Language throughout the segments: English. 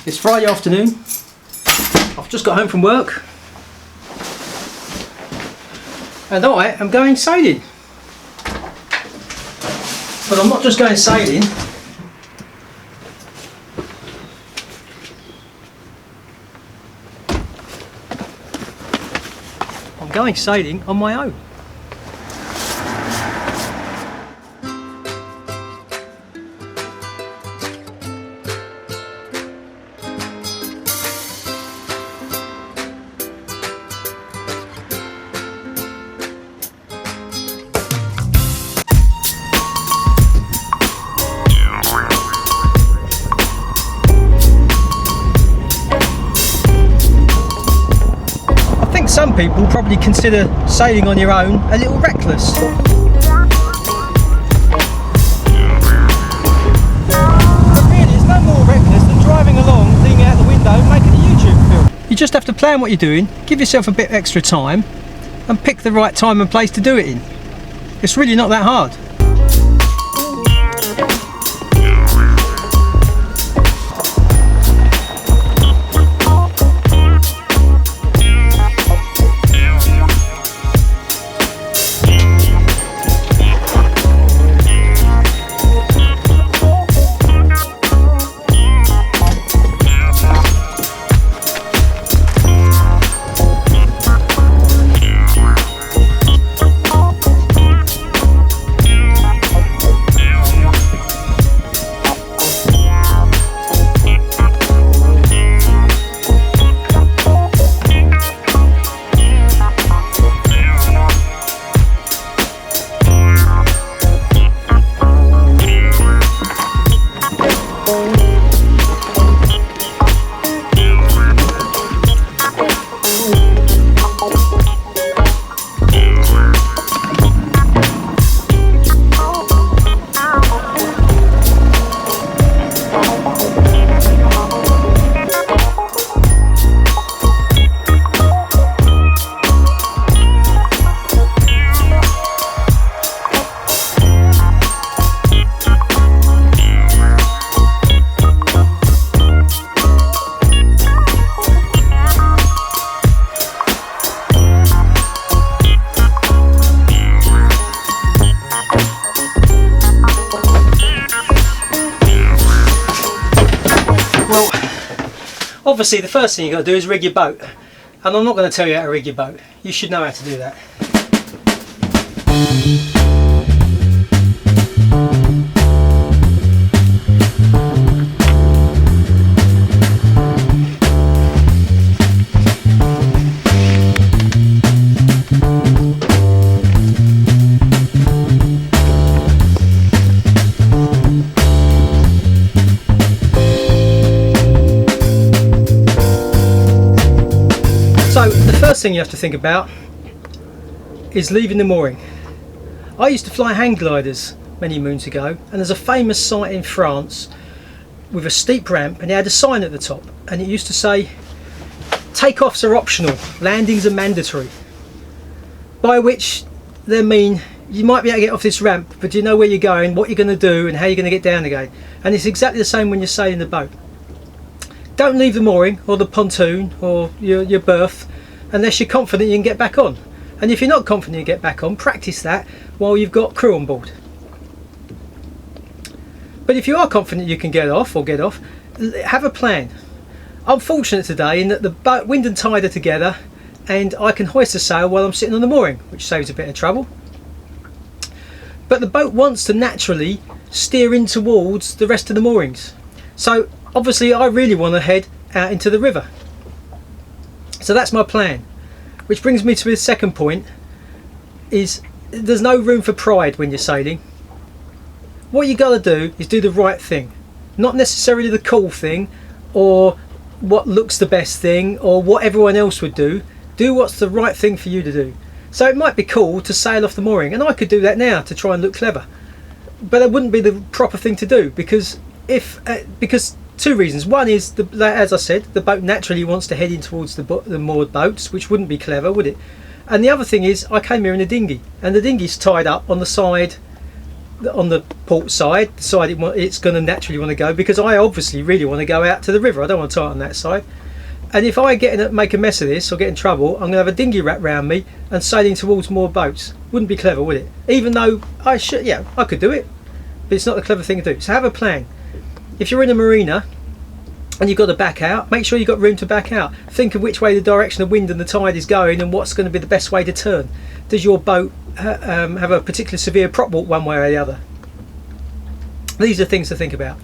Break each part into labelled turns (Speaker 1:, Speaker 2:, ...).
Speaker 1: It's Friday afternoon. I've just got home from work and I am going sailing. But I'm not just going sailing. I'm going sailing on my own. Some people probably consider sailing on your own a little reckless. But really, it's no more reckless than driving along, leaning out the window and making a YouTube film. You just have to plan what you're doing, give yourself a bit extra time and pick the right time and place to do it in. It's really not that hard. Well, obviously the first thing you've got to do is rig your boat, and I'm not going to tell you how to rig your boat. You should know how to do that. So the first thing you have to think about is leaving the mooring. I used to fly hang gliders many moons ago, and there's a famous site in France with a steep ramp, and it had a sign at the top, and it used to say takeoffs are optional, landings are mandatory, by which they mean you might be able to get off this ramp, but you know where you're going, what you're going to do and how you're going to get down again. And it's exactly the same when you're sailing the boat. Don't leave the mooring or the pontoon or your berth unless you're confident you can get back on. And if you're not confident you get back on, practice that while you've got crew on board. But if you are confident you can get off, have a plan. I'm fortunate today in that the boat, wind and tide are together, and I can hoist a sail while I'm sitting on the mooring, which saves a bit of trouble. But the boat wants to naturally steer in towards the rest of the moorings. So obviously I really want to head out into the river. So that's my plan. Which brings me to the second point, is there's no room for pride when you're sailing. What you got to do is do the right thing. Not necessarily the cool thing or what looks the best thing or what everyone else would do. Do what's the right thing for you to do. So it might be cool to sail off the mooring, and I could do that now to try and look clever. But it wouldn't be the proper thing to do because two reasons. One is, as I said, the boat naturally wants to head in towards the moored boats, which wouldn't be clever, would it? And the other thing is, I came here in a dinghy, and the dinghy's tied up on the side on the port side, the side it's going to naturally want to go, because I obviously really want to go out to the river. I don't want to tie it on that side. And if I make a mess of this or get in trouble, I'm going to have a dinghy wrapped around me and sailing towards more boats. Wouldn't be clever, would it? Even though I should, yeah, I could do it, but it's not the clever thing to do. So have a plan. If you're in a marina and you've got to back out, make sure you've got room to back out. Think of which way the direction of wind and the tide is going and what's going to be the best way to turn. Does your boat have a particular severe prop walk one way or the other? These are things to think about.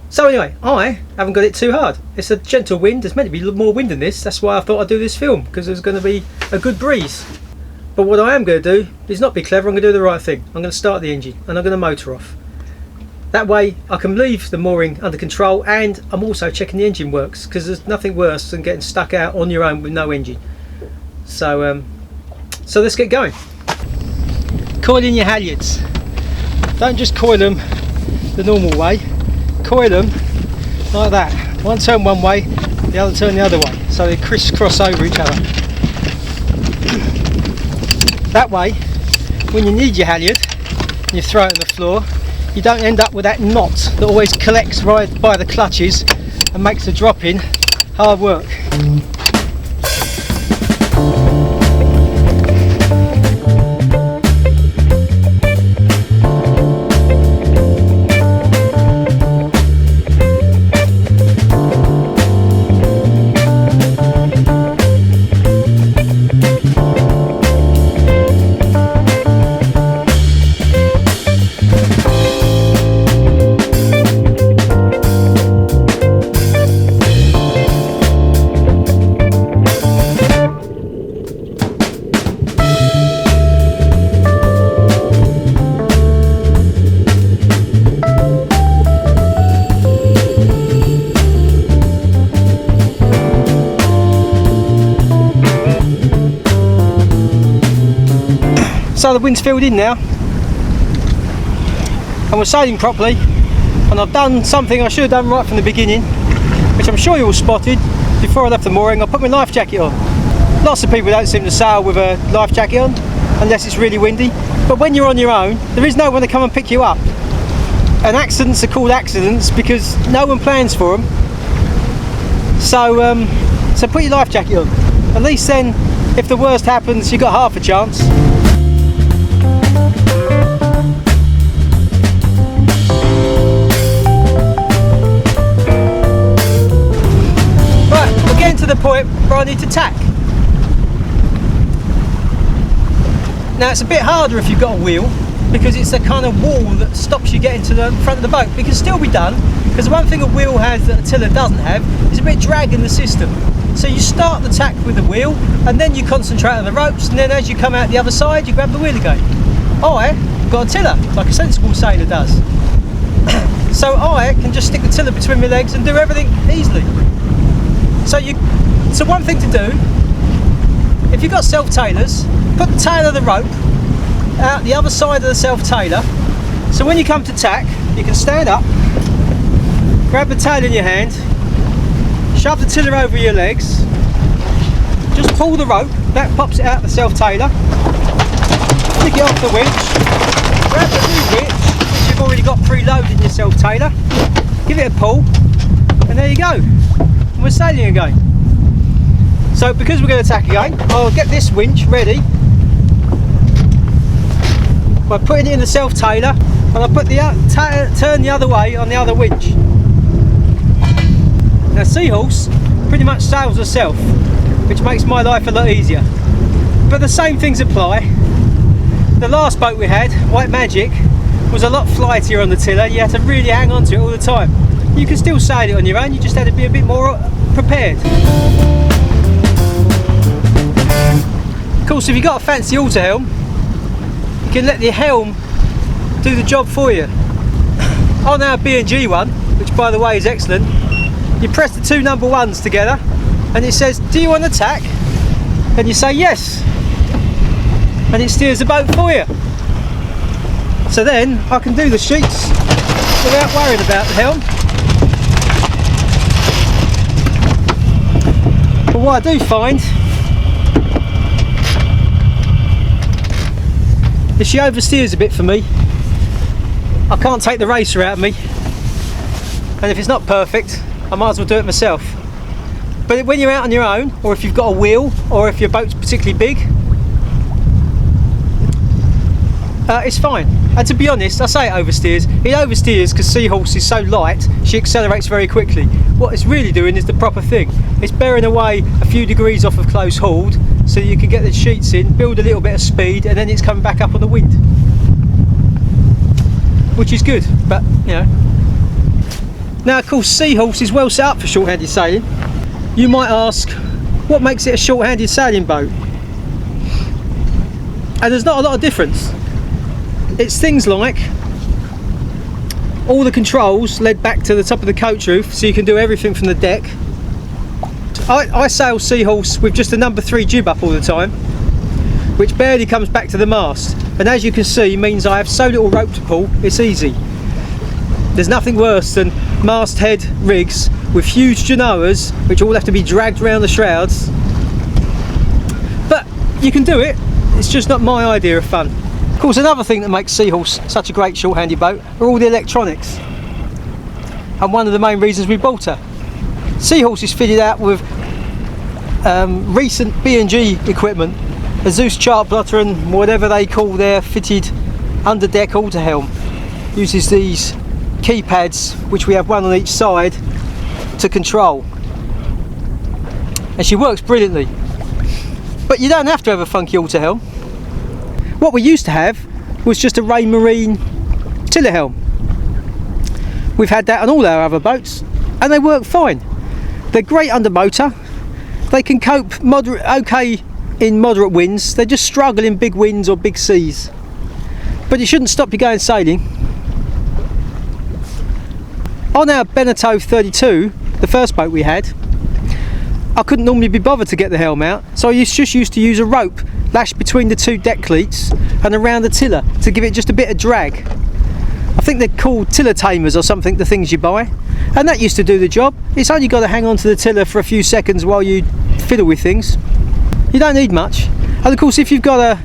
Speaker 1: So anyway, I haven't got it too hard. It's a gentle wind. There's meant to be more wind than this. That's why I thought I'd do this film, because there's going to be a good breeze. But what I am going to do is not be clever. I'm going to do the right thing. I'm going to start the engine and I'm going to motor off. That way I can leave the mooring under control, and I'm also checking the engine works, because there's nothing worse than getting stuck out on your own with no engine. So let's get going. Coil in your halyards. Don't just coil them the normal way. Coil them like that. One turn one way, the other turn the other way, so they crisscross over each other. That way, when you need your halyard and you throw it on the floor, you don't end up with that knot that always collects right by the clutches and makes the drop-in hard work. So the wind's filled in now and we're sailing properly, and I've done something I should have done right from the beginning, which I'm sure you all spotted. Before I left the mooring, I put my life jacket on. Lots of people don't seem to sail with a life jacket on unless it's really windy, but when you're on your own there is no one to come and pick you up, and accidents are called accidents because no one plans for them. So put your life jacket on. At least then, if the worst happens, you've got half a chance. To the point where I need to tack. Now it's a bit harder if you've got a wheel, because it's a kind of wall that stops you getting to the front of the boat. It can still be done, because the one thing a wheel has that a tiller doesn't have is a bit of drag in the system. So you start the tack with the wheel and then you concentrate on the ropes, and then as you come out the other side you grab the wheel again. I've got a tiller like a sensible sailor does. So I can just stick the tiller between my legs and do everything easily. So one thing to do, if you've got self-tailers, put the tail of the rope out the other side of the self-tailer, so when you come to tack you can stand up, grab the tail in your hand, shove the tiller over your legs, just pull the rope, that pops it out the self-tailer, stick it off the winch, grab the new winch which you've already got preloaded in your self-tailer, give it a pull, and there you go. We're sailing again. So because we're going to tack again, I'll get this winch ready by putting it in the self-tailer, and I'll put the turn the other way on the other winch. Now Seahorse pretty much sails herself, which makes my life a lot easier. But the same things apply. The last boat we had, White Magic, was a lot flightier on the tiller. You had to really hang on to it all the time. You can still sail it on your own, you just had to be a bit more prepared. Of course, if you've got a fancy auto helm, you can let the helm do the job for you. On our B&G one, which by the way is excellent, you press the two number ones together and it says, do you want to tack? And you say yes, and it steers the boat for you. So then I can do the sheets without worrying about the helm. But what I do find is she oversteers a bit for me, I can't take the racer out of me, and if it's not perfect, I might as well do it myself. But when you're out on your own, or if you've got a wheel, or if your boat's particularly big, it's fine. And to be honest, I say it oversteers. It oversteers because Seahorse is so light, she accelerates very quickly. What it's really doing is the proper thing. It's bearing away a few degrees off of close hauled, so you can get the sheets in, build a little bit of speed, and then it's coming back up on the wind. Which is good, but you know. Now of course Seahorse is well set up for short-handed sailing. You might ask, what makes it a short-handed sailing boat? And there's not a lot of difference. It's things like all the controls led back to the top of the coach roof, so you can do everything from the deck. I sail Seahorse with just a number 3 jib up all the time, which barely comes back to the mast, and as you can see means I have so little rope to pull, it's easy. There's nothing worse than masthead rigs with huge genoas which all have to be dragged around the shrouds, but you can do it, it's just not my idea of fun. Of course, another thing that makes Seahorse such a great short-handed boat are all the electronics, and one of the main reasons we bought her. Seahorse is fitted out with recent B&G equipment, a Zeus chart plotter and whatever they call their fitted underdeck alter helm. Uses these keypads, which we have one on each side, to control, and she works brilliantly. But you don't have to have a funky alter helm. What we used to have was just a Rain Marine tiller helm. We've had that on all our other boats, and they work fine. They're great under motor. They can cope okay in moderate winds. They just struggle in big winds or big seas. But it shouldn't stop you going sailing. On our Beneteau 32, the first boat we had, I couldn't normally be bothered to get the helm out, so I just used to use a rope lashed between the 2 deck cleats and around the tiller to give it just a bit of drag. I think they're called tiller tamers or something, the things you buy, and that used to do the job. It's only got to hang on to the tiller for a few seconds while you fiddle with things. You don't need much. And of course, if you've got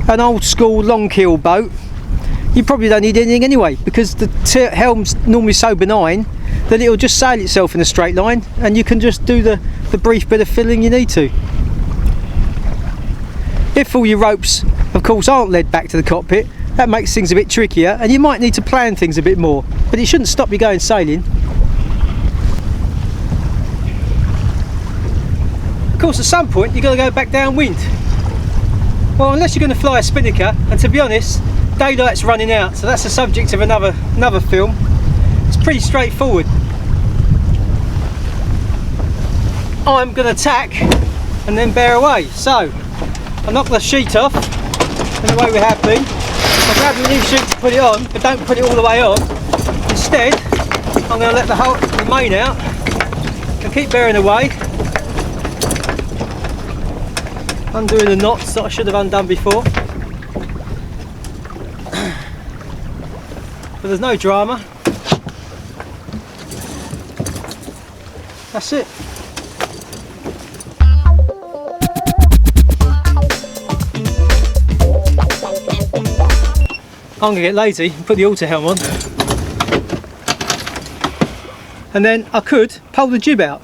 Speaker 1: an old school long keel boat, you probably don't need anything anyway, because the helm's normally so benign that it'll just sail itself in a straight line, and you can just do the brief bit of fiddling you need to. If all your ropes, of course, aren't led back to the cockpit, that makes things a bit trickier, and you might need to plan things a bit more, but it shouldn't stop you going sailing. Of course, at some point you've got to go back downwind. Well, unless you're going to fly a spinnaker, and to be honest, daylight's running out, so that's the subject of another film. It's pretty straightforward. I'm going to tack and then bear away. So I knock the sheet off in the way we have been. I grab the new sheet to put it on, but don't put it all the way on. Instead, I'm going to let the main out and keep bearing away, undoing the knots that I should have undone before. But there's no drama. That's it. I'm going to get lazy and put the alter helm on, and then I could pull the jib out.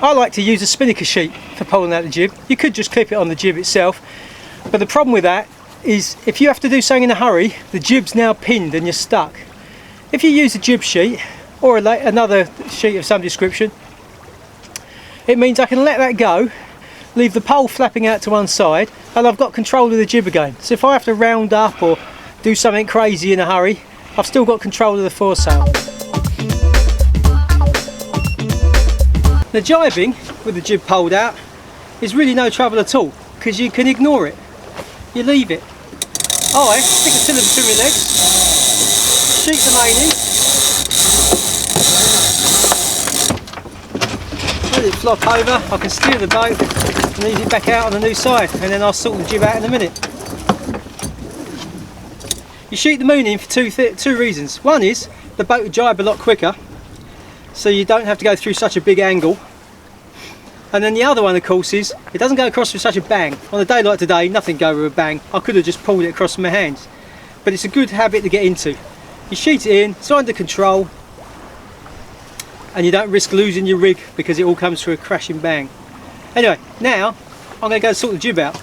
Speaker 1: I like to use a spinnaker sheet for pulling out the jib. You could just clip it on the jib itself, but the problem with that is if you have to do something in a hurry, the jib's now pinned and you're stuck. If you use a jib sheet or another sheet of some description, it means I can let that go, leave the pole flapping out to one side, and I've got control of the jib again. So if I have to round up or do something crazy in a hurry, I've still got control of the foresail. The jibing with the jib pulled out is really no trouble at all, because you can ignore it. You leave it. I stick a tiller between my legs, sheet the main in, let it flop over, I can steer the boat and ease it back out on the new side, and then I'll sort the jib out in a minute. You sheet the moon in for two reasons. One is the boat will jibe a lot quicker, so you don't have to go through such a big angle. And then the other one, of course, is it doesn't go across with such a bang. On a day like today, nothing goes with a bang. I could have just pulled it across with my hands. But it's a good habit to get into. You sheet it in, it's under control, and you don't risk losing your rig because it all comes through a crashing bang. Anyway, now I'm going to go sort the jib out.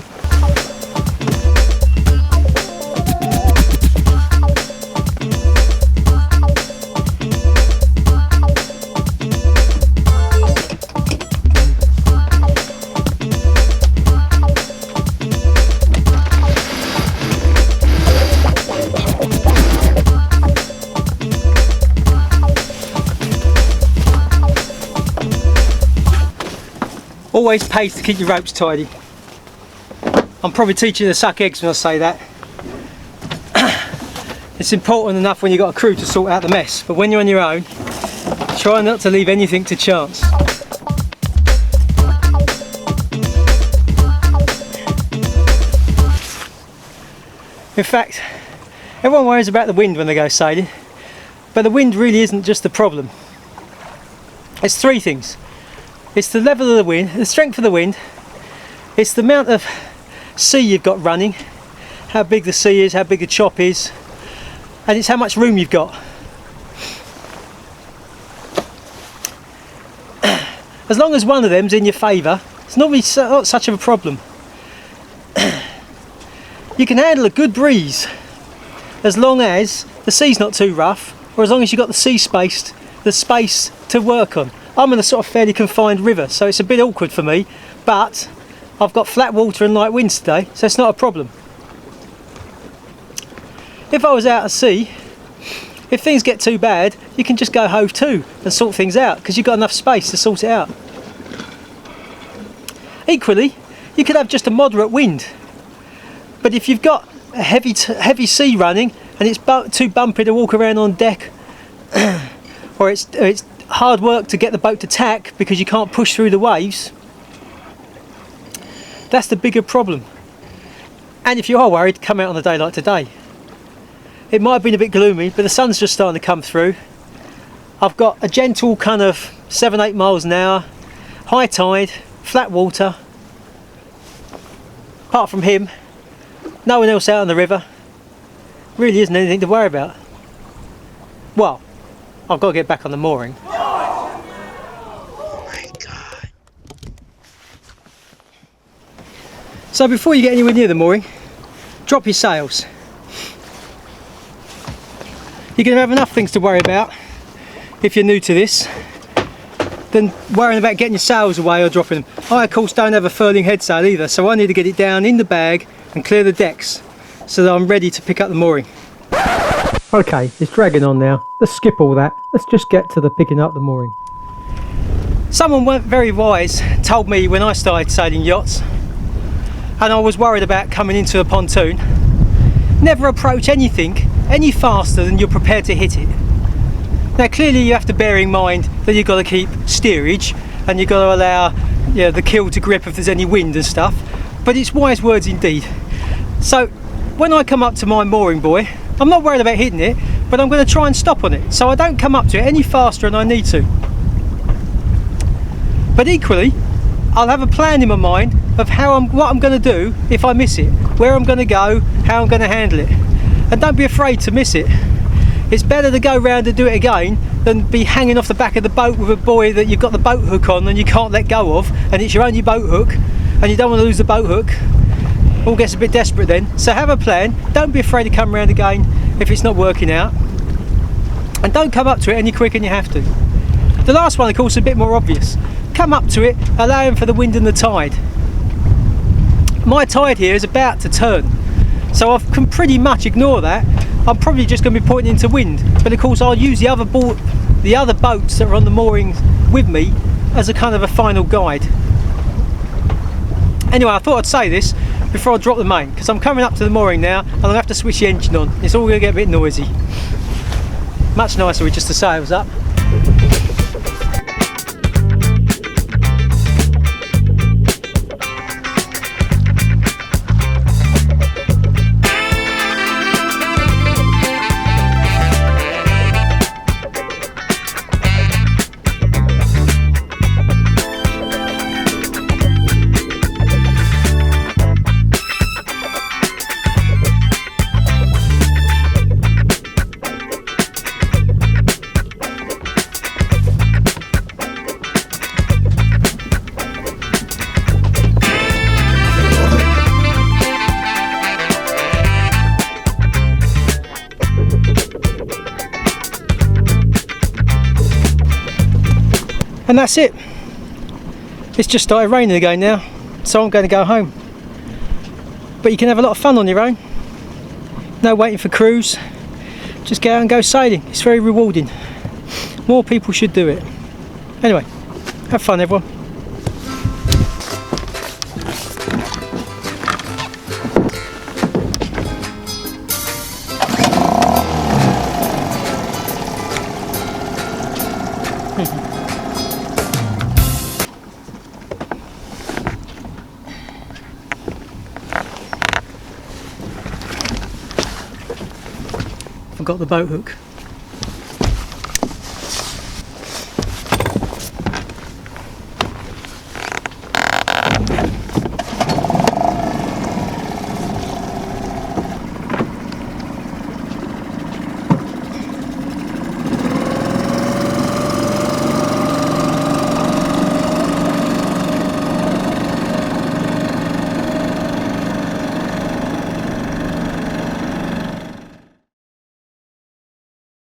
Speaker 1: Always pays to keep your ropes tidy. I'm probably teaching you to suck eggs when I say that. It's important enough when you've got a crew to sort out the mess, but when you're on your own, try not to leave anything to chance. In fact, everyone worries about the wind when they go sailing, but the wind really isn't just the problem. It's three things. It's the level of the wind, the strength of the wind, it's the amount of sea you've got running, how big the sea is, how big the chop is, and it's how much room you've got. As long as one of them's in your favour, it's normally not such of a problem. You can handle a good breeze as long as the sea's not too rough, or as long as you've got the space to work on. I'm in a sort of fairly confined river, so it's a bit awkward for me, but I've got flat water and light winds today, so it's not a problem. If I was out at sea, if things get too bad, you can just go hove to and sort things out, because you've got enough space to sort it out. Equally, you could have just a moderate wind, but if you've got a heavy sea running and it's too bumpy to walk around on deck, or it's hard work to get the boat to tack because you can't push through the waves, that's the bigger problem. And if you are worried, come out on a day like today. It might have been a bit gloomy, but the sun's just starting to come through. I've got a gentle kind of 7-8 miles an hour, high tide, flat water. Apart from him, no one else out on the river. Really isn't anything to worry about. Well, I've got to get back on the mooring. So before you get anywhere near the mooring, drop your sails. You're going to have enough things to worry about if you're new to this than worrying about getting your sails away or dropping them. I of course don't have a furling head sail either, so I need to get it down in the bag and clear the decks so that I'm ready to pick up the mooring. Okay, it's dragging on now. Let's skip all that. Let's just get to the picking up the mooring. Someone very wise told me when I started sailing yachts, and I was worried about coming into a pontoon, never approach anything any faster than you're prepared to hit it. Now clearly you have to bear in mind that you've got to keep steerage and you've got to allow the keel to grip if there's any wind and stuff, but it's wise words indeed. So when I come up to my mooring buoy, I'm not worried about hitting it, but I'm going to try and stop on it, so I don't come up to it any faster than I need to. But equally, I'll have a plan in my mind of what I'm going to do if I miss it, where I'm going to go, how I'm going to handle it. And don't be afraid to miss it. It's better to go round and do it again than be hanging off the back of the boat with a buoy that you've got the boat hook on and you can't let go of, and it's your only boat hook and you don't want to lose the boat hook. All gets a bit desperate then. So have a plan. Don't be afraid to come round again if it's not working out, and don't come up to it any quicker than you have to. The last one of course is a bit more obvious. Come up to it, allowing for the wind and the tide. My tide here is about to turn, so I can pretty much ignore that. I'm probably just going to be pointing into wind, but of course I'll use the other boats that are on the mooring with me as a kind of a final guide. Anyway, I thought I'd say this before I drop the main, because I'm coming up to the mooring now and I'll have to switch the engine on. It's all going to get a bit noisy. Much nicer with just the sails up. And that's it. It's just started raining again now, so I'm going to go home. But you can have a lot of fun on your own. No waiting for crews. Just go out and go sailing. It's very rewarding. More people should do it. Anyway, have fun everyone. Forgot the boat hook.